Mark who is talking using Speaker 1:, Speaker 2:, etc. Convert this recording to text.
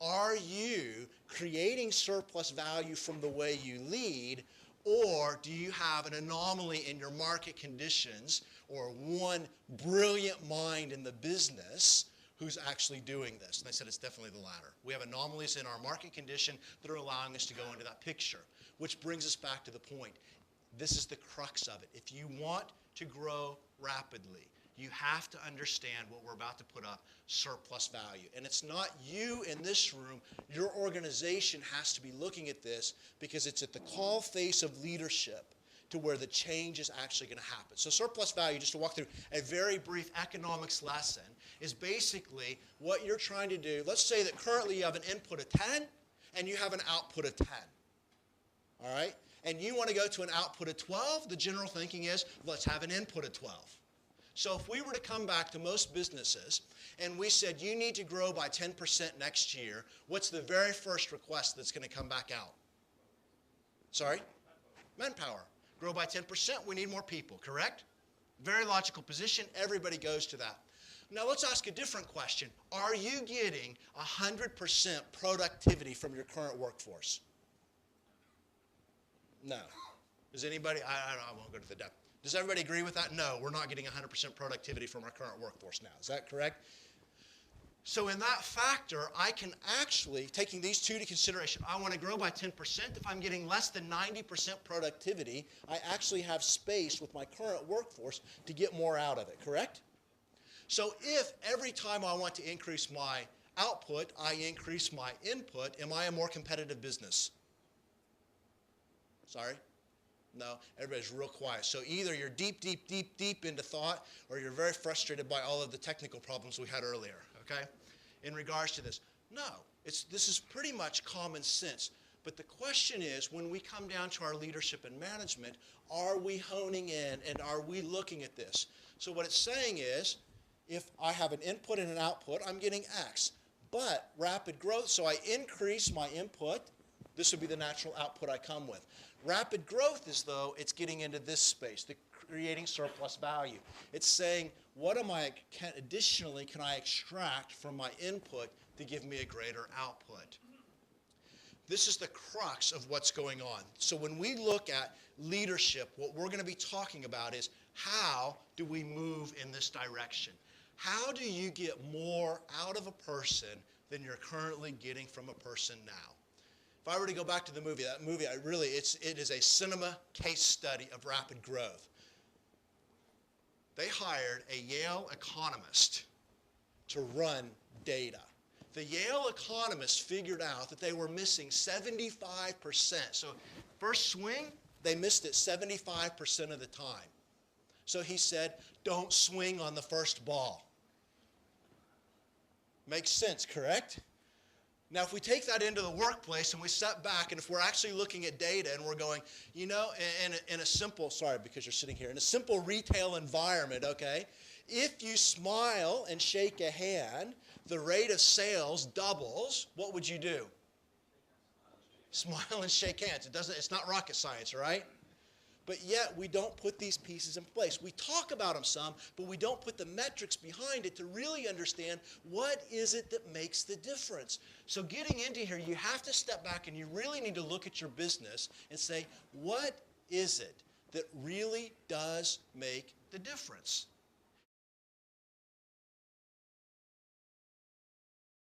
Speaker 1: Are you creating surplus value from the way you lead, or do you have an anomaly in your market conditions or one brilliant mind in the business who's actually doing this? And I said it's definitely the latter. We have anomalies in our market condition that are allowing us to go into that picture, which brings us back to the point. This is the crux of it. If you want to grow rapidly, you have to understand what we're about to put up, surplus value. And it's not you in this room. Your organization has to be looking at this because it's at the call face of leadership to where the change is actually going to happen. So surplus value, just to walk through a very brief economics lesson, is basically what you're trying to do. Let's say that currently you have an input of 10 and you have an output of 10. All right? And you want to go to an output of 12. The general thinking is, let's have an input of 12. So if we were to come back to most businesses and we said you need to grow by 10% next year, what's the very first request that's going to come back out? Sorry? Manpower. Grow by 10%, we need more people, correct? Very logical position, everybody goes to that. Now let's ask a different question. Are you getting 100% productivity from your current workforce? No. Does anybody, I won't go to the depth. Does everybody agree with that? No, we're not getting 100% productivity from our current workforce now. Is that correct? So in that factor, I can actually, taking these two to consideration, I want to grow by 10%. If I'm getting less than 90% productivity, I actually have space with my current workforce to get more out of it, correct? So if every time I want to increase my output, I increase my input, am I a more competitive business? Sorry? No, everybody's real quiet. So either you're deep into thought, or you're very frustrated by all of the technical problems we had earlier, okay? In regards to this. No, this is pretty much common sense. But the question is, when we come down to our leadership and management, are we honing in and are we looking at this? So what it's saying is, if I have an input and an output, I'm getting X. But rapid growth, so I increase my input, this would be the natural output I come with. Rapid growth is, though, it's getting into this space, the creating surplus value. It's saying, what additionally can I extract from my input to give me a greater output? This is the crux of what's going on. So when we look at leadership, what we're going to be talking about is how do we move in this direction? How do you get more out of a person than you're currently getting from a person now? If I were to go back to the movie, that movie, it is a cinema case study of rapid growth. They hired a Yale economist to run data. The Yale economist figured out that they were missing 75%. So first swing, they missed it 75% of the time. So he said, don't swing on the first ball. Makes sense, correct? Now, if we take that into the workplace and we step back, and if we're actually looking at data and we're going, you know, in a simple, sorry, because you're sitting here, in a simple retail environment, okay, if you smile and shake a hand, the rate of sales doubles, what would you do? Smile and shake hands. It's not rocket science, right? But yet we don't put these pieces in place. We talk about them some, but we don't put the metrics behind it to really understand what is it that makes the difference. So getting into here, you have to step back and you really need to look at your business and say, what is it that really does make the difference?